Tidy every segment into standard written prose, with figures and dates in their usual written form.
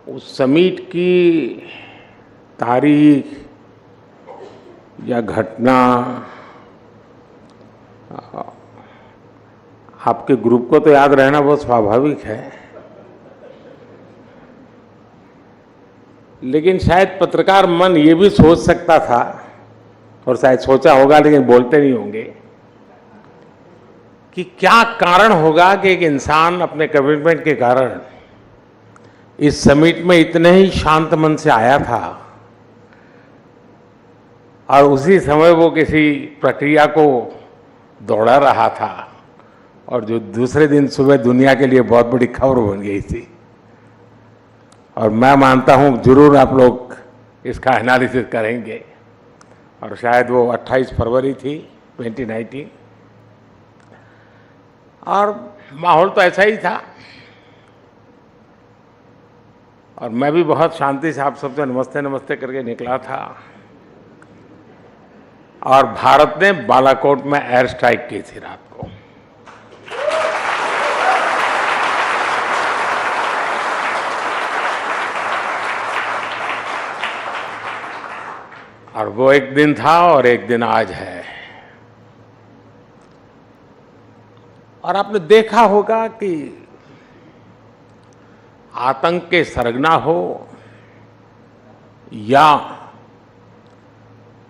उस समिट की तारीख या घटना आपके ग्रुप को तो याद रहना बहुत स्वाभाविक है, लेकिन शायद पत्रकार मन ये भी सोच सकता था, और शायद सोचा होगा लेकिन बोलते नहीं होंगे, कि क्या कारण होगा कि एक इंसान अपने कमिटमेंट के कारण इस समिट में इतने ही शांत मन से आया था और उसी समय वो किसी प्रक्रिया को दौड़ा रहा था और जो दूसरे दिन सुबह दुनिया के लिए बहुत बड़ी खबर बन गई थी। और मैं मानता हूं जरूर आप लोग इसका एनालिसिस करेंगे, और शायद वो 28 फरवरी थी 2019, और माहौल तो ऐसा ही था। और मैं भी बहुत शांति से आप सबसे नमस्ते नमस्ते करके निकला था, और भारत ने बालाकोट में एयर स्ट्राइक की थी रात को। और वो एक दिन था और एक दिन आज है। और आपने देखा होगा कि आतंक के सरगना हो या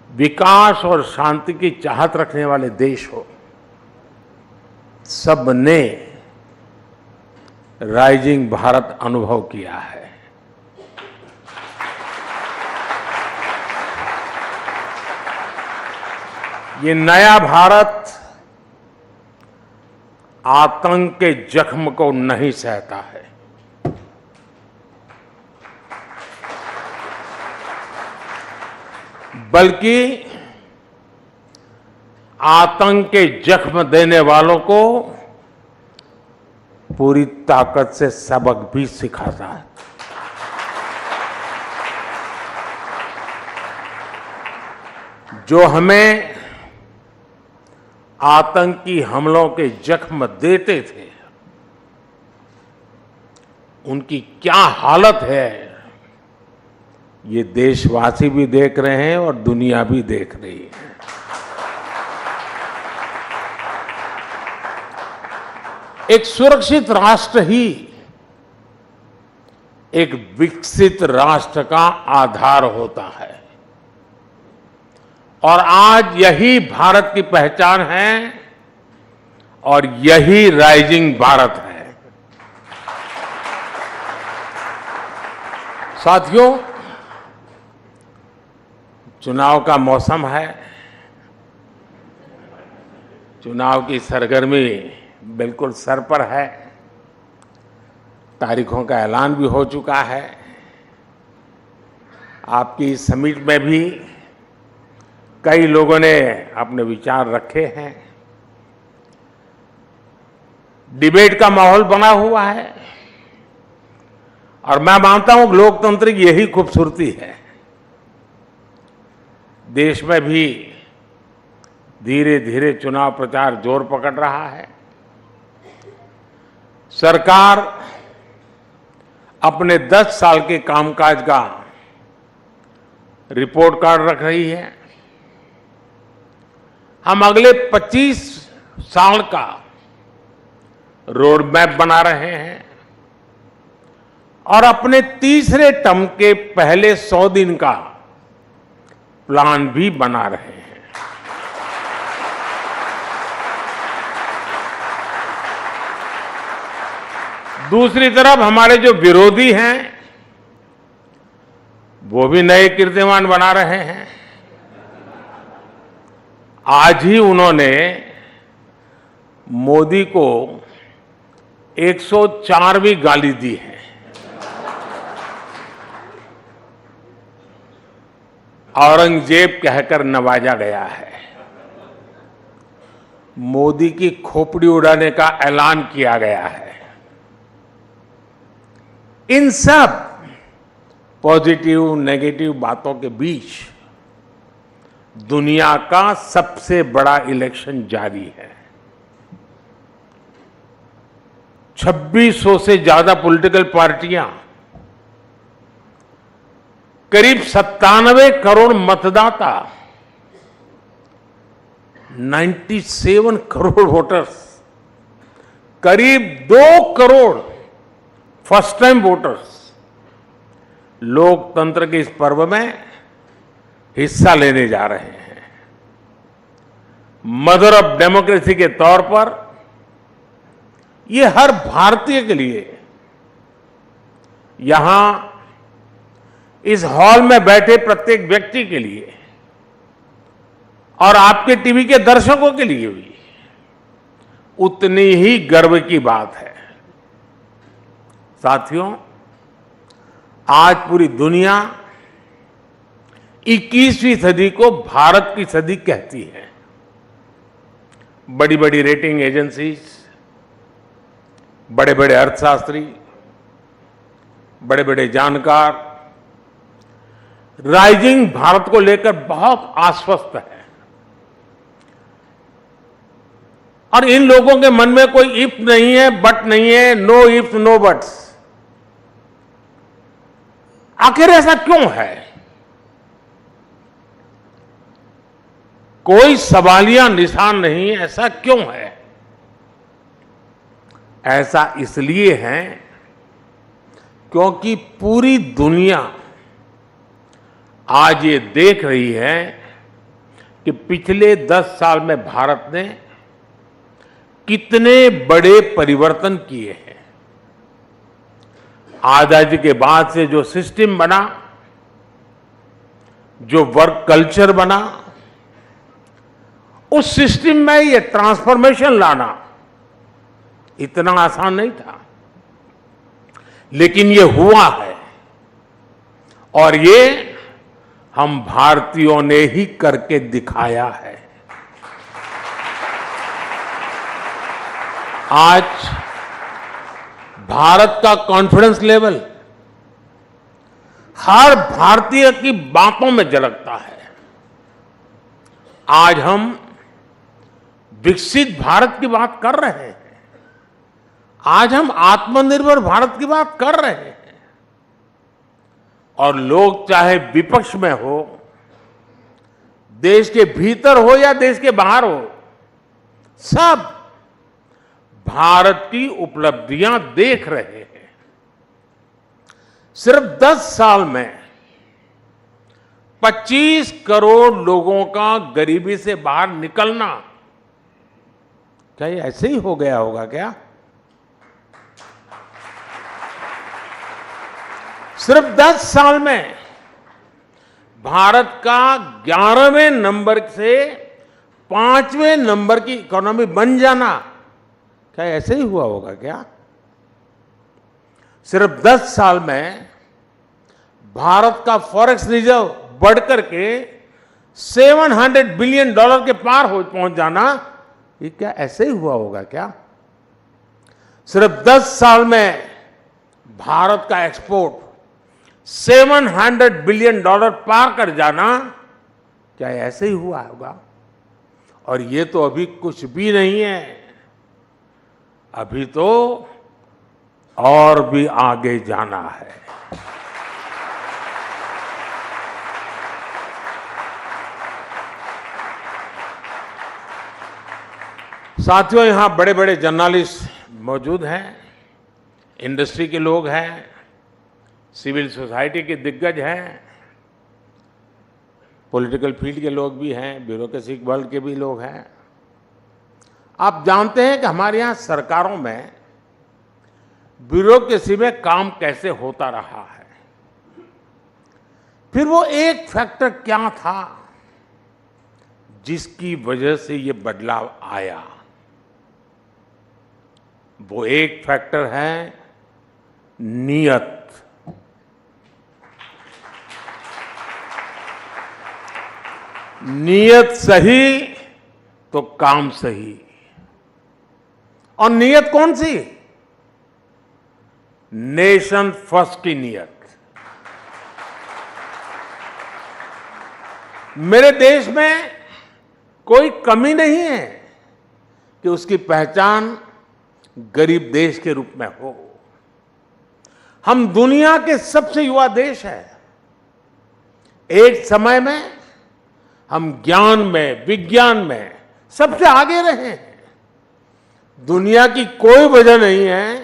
विकास और शांति की चाहत रखने वाले देश हो, सब ने राइजिंग भारत अनुभव किया है। ये नया भारत आतंक के जख्म को नहीं सहता है। बल्कि आतंक के जख्म देने वालों को पूरी ताकत से सबक भी सिखाता है। जो हमें आतंकी हमलों के जख्म देते थे, उनकी क्या हालत है ये देशवासी भी देख रहे हैं और दुनिया भी देख रही है। एक सुरक्षित राष्ट्र ही एक विकसित राष्ट्र का आधार होता है, और आज यही भारत की पहचान है और यही राइजिंग भारत है। साथियों, चुनाव का मौसम है, चुनाव की सरगर्मी बिल्कुल सर पर है, तारीखों का ऐलान भी हो चुका है। आपकी समिट में भी कई लोगों ने अपने विचार रखे हैं, डिबेट का माहौल बना हुआ है, और मैं मानता हूं कि लोकतंत्र की यही खूबसूरती है। देश में भी धीरे धीरे चुनाव प्रचार जोर पकड़ रहा है। सरकार अपने 10 साल के कामकाज का रिपोर्ट कार्ड रख रही है। हम अगले 25 साल का रोड मैप बना रहे हैं और अपने तीसरे टर्म के पहले 100 दिन का प्लान भी बना रहे हैं। दूसरी तरफ हमारे जो विरोधी हैं वो भी नए कीर्तिमान बना रहे हैं। आज ही उन्होंने मोदी को 104वीं गाली दी है। औरंगजेब कहकर नवाजा गया है। मोदी की खोपड़ी उड़ाने का ऐलान किया गया है। इन सब पॉजिटिव नेगेटिव बातों के बीच दुनिया का सबसे बड़ा इलेक्शन जारी है। 2600 से ज्यादा पॉलिटिकल पार्टियां करीब 97 करोड़ मतदाता, 97 करोड़ वोटर्स, करीब 2 करोड़ फर्स्ट टाइम वोटर्स लोकतंत्र के इस पर्व में हिस्सा लेने जा रहे हैं। मदर ऑफ डेमोक्रेसी के तौर पर ये हर भारतीय के लिए, यहां इस हॉल में बैठे प्रत्येक व्यक्ति के लिए और आपके टीवी के दर्शकों के लिए भी उतनी ही गर्व की बात है। साथियों, आज पूरी दुनिया 21वीं सदी को भारत की सदी कहती है। बड़ी बड़ी रेटिंग एजेंसीज, बड़े बड़े अर्थशास्त्री, बड़े बड़े जानकार राइजिंग भारत को लेकर बहुत आश्वस्त है। और इन लोगों के मन में कोई इफ नहीं है, बट नहीं है, नो इफ नो बट्स। आखिर ऐसा क्यों है? कोई सवालिया निशान नहीं, ऐसा क्यों है? ऐसा इसलिए है क्योंकि पूरी दुनिया आज ये देख रही है कि पिछले 10 साल में भारत ने कितने बड़े परिवर्तन किए हैं। आजादी के बाद से जो सिस्टम बना, जो वर्क कल्चर बना, उस सिस्टम में ये ट्रांसफॉर्मेशन लाना इतना आसान नहीं था, लेकिन ये हुआ है और ये हम भारतीयों ने ही करके दिखाया है। आज भारत का कॉन्फिडेंस लेवल हर भारतीय की बातों में झलकता है। आज हम विकसित भारत की बात कर रहे हैं, आज हम आत्मनिर्भर भारत की बात कर रहे हैं। और लोग चाहे विपक्ष में हो, देश के भीतर हो या देश के बाहर हो, सब भारत की उपलब्धियां देख रहे हैं। सिर्फ 10 साल में 25 करोड़ लोगों का गरीबी से बाहर निकलना, क्या ये ऐसे ही हो गया होगा क्या? सिर्फ 10 साल में भारत का 11वें नंबर से 5वें नंबर की इकोनॉमी बन जाना, क्या ऐसे ही हुआ होगा क्या? सिर्फ 10 साल में भारत का फॉरेक्स रिजर्व बढ़कर के $700 बिलियन के पार पहुंच जाना, ये क्या ऐसे ही हुआ होगा क्या? सिर्फ 10 साल में भारत का एक्सपोर्ट $700 बिलियन पार कर जाना, क्या ऐसे ही हुआ होगा? और ये तो अभी कुछ भी नहीं है, अभी तो और भी आगे जाना है। साथियों, यहां बड़े बड़े जर्नलिस्ट मौजूद हैं, इंडस्ट्री के लोग हैं, सिविल सोसाइटी के दिग्गज हैं, पॉलिटिकल फील्ड के लोग भी हैं, ब्यूरोक्रेसी वर्ल्ड के भी लोग हैं। आप जानते हैं कि हमारे यहाँ सरकारों में ब्यूरोक्रेसी में काम कैसे होता रहा है। फिर वो एक फैक्टर क्या था जिसकी वजह से ये बदलाव आया? वो एक फैक्टर है नियत। नियत सही तो काम सही। और नियत कौन सी? नेशन फर्स्ट की नियत। मेरे देश में कोई कमी नहीं है कि उसकी पहचान गरीब देश के रूप में हो। हम दुनिया के सबसे युवा देश हैं। एक समय में हम ज्ञान में, विज्ञान में सबसे आगे रहे हैं। दुनिया की कोई वजह नहीं है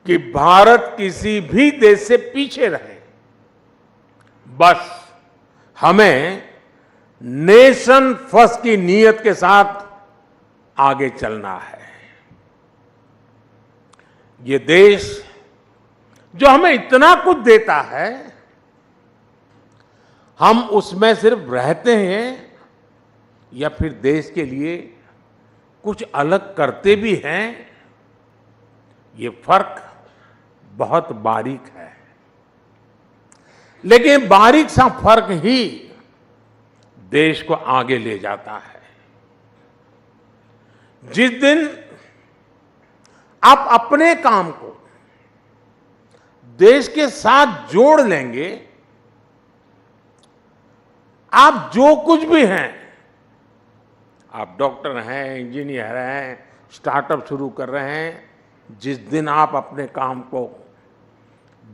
कि भारत किसी भी देश से पीछे रहे। बस हमें नेशन फर्स्ट की नीयत के साथ आगे चलना है। ये देश जो हमें इतना कुछ देता है, हम उसमें सिर्फ रहते हैं या फिर देश के लिए कुछ अलग करते भी हैं, ये फर्क बहुत बारीक है। लेकिन बारीक सा फर्क ही देश को आगे ले जाता है। जिस दिन आप अपने काम को देश के साथ जोड़ लेंगे, आप जो कुछ भी हैं, आप डॉक्टर हैं, इंजीनियर हैं, स्टार्टअप शुरू कर रहे हैं, जिस दिन आप अपने काम को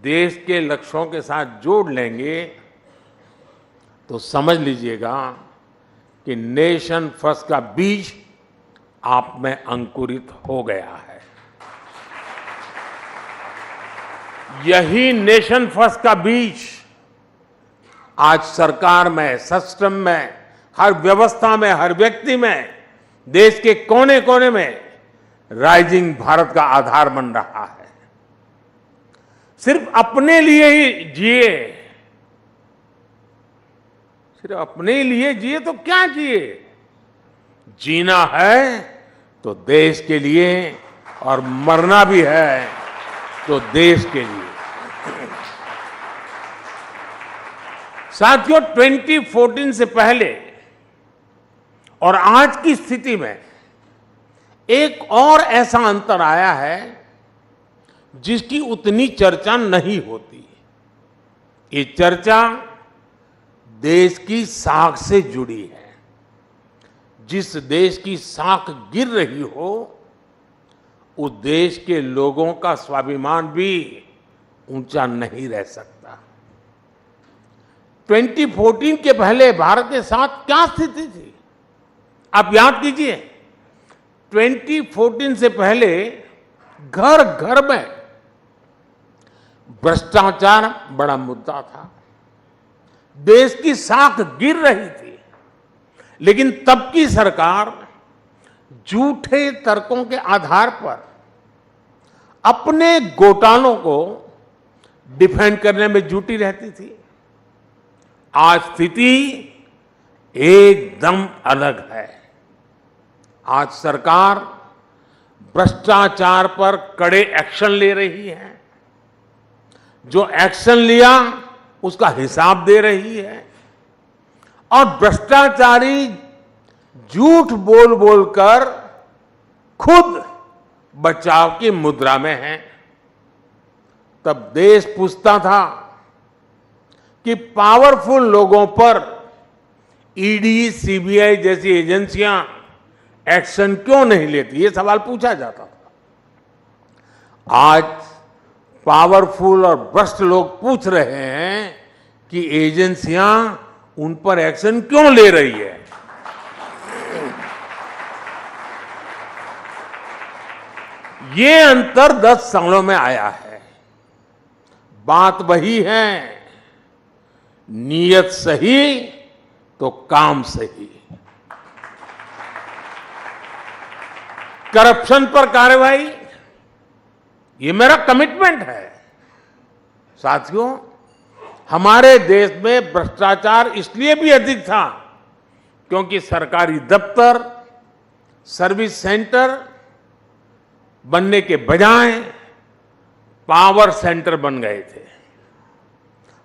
देश के लक्ष्यों के साथ जोड़ लेंगे, तो समझ लीजिएगा कि नेशन फर्स्ट का बीज आप में अंकुरित हो गया है। यही नेशन फर्स्ट का बीज आज सरकार में, सिस्टम में, हर व्यवस्था में, हर व्यक्ति में, देश के कोने कोने में राइजिंग भारत का आधार बन रहा है। सिर्फ अपने लिए ही जिए, सिर्फ अपने लिए जिए तो क्या जिए? जीना है तो देश के लिए, और मरना भी है तो देश के लिए। साथियों, 2014 से पहले और आज की स्थिति में एक और ऐसा अंतर आया है जिसकी उतनी चर्चा नहीं होती। ये चर्चा देश की साख से जुड़ी है। जिस देश की साख गिर रही हो, उस देश के लोगों का स्वाभिमान भी ऊंचा नहीं रह सकता। 2014 के पहले भारत के साथ क्या स्थिति थी? आप याद कीजिए, 2014 से पहले घर घर में भ्रष्टाचार बड़ा मुद्दा था। देश की साख गिर रही थी, लेकिन तब की सरकार झूठे तर्कों के आधार पर अपने घोटालों को डिफेंड करने में जुटी रहती थी। आज स्थिति एकदम अलग है। आज सरकार भ्रष्टाचार पर कड़े एक्शन ले रही है। जो एक्शन लिया उसका हिसाब दे रही है, और भ्रष्टाचारी झूठ बोल बोलकर खुद बचाव की मुद्रा में है। तब देश पूछता था कि पावरफुल लोगों पर ईडी, सीबीआई जैसी एजेंसियां एक्शन क्यों नहीं लेती, ये सवाल पूछा जाता था। आज पावरफुल और भ्रष्ट लोग पूछ रहे हैं कि एजेंसियां उन पर एक्शन क्यों ले रही है। ये अंतर 10 सालों में आया है। बात वही है, नीयत सही तो काम सही। करप्शन पर कार्रवाई, ये मेरा कमिटमेंट है। साथियों, हमारे देश में भ्रष्टाचार इसलिए भी अधिक था क्योंकि सरकारी दफ्तर, सर्विस सेंटर बनने के बजाय पावर सेंटर बन गए थे।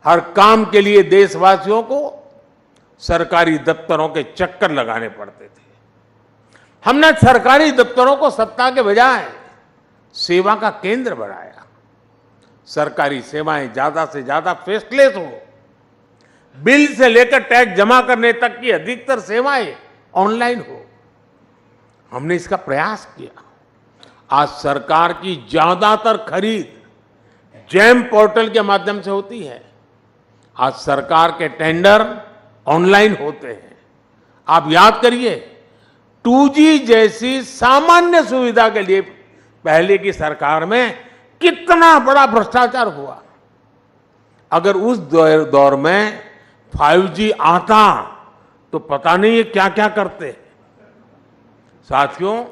हर काम के लिए देशवासियों को सरकारी दफ्तरों के चक्कर लगाने पड़ते थे। हमने सरकारी दफ्तरों को सत्ता के बजाय सेवा का केंद्र बनाया। सरकारी सेवाएं ज्यादा से ज्यादा फेसलेस हो, बिल से लेकर टैक्स जमा करने तक की अधिकतर सेवाएं ऑनलाइन हो। हमने इसका प्रयास किया। आज सरकार की ज्यादातर खरीद जैम पोर्टल के माध्यम से होती है। आज सरकार के टेंडर ऑनलाइन होते हैं। आप याद करिए 2G जैसी सामान्य सुविधा के लिए पहले की सरकार में कितना बड़ा भ्रष्टाचार हुआ। अगर उस दौर में 5G आता तो पता नहीं ये क्या क्या करते। साथियों,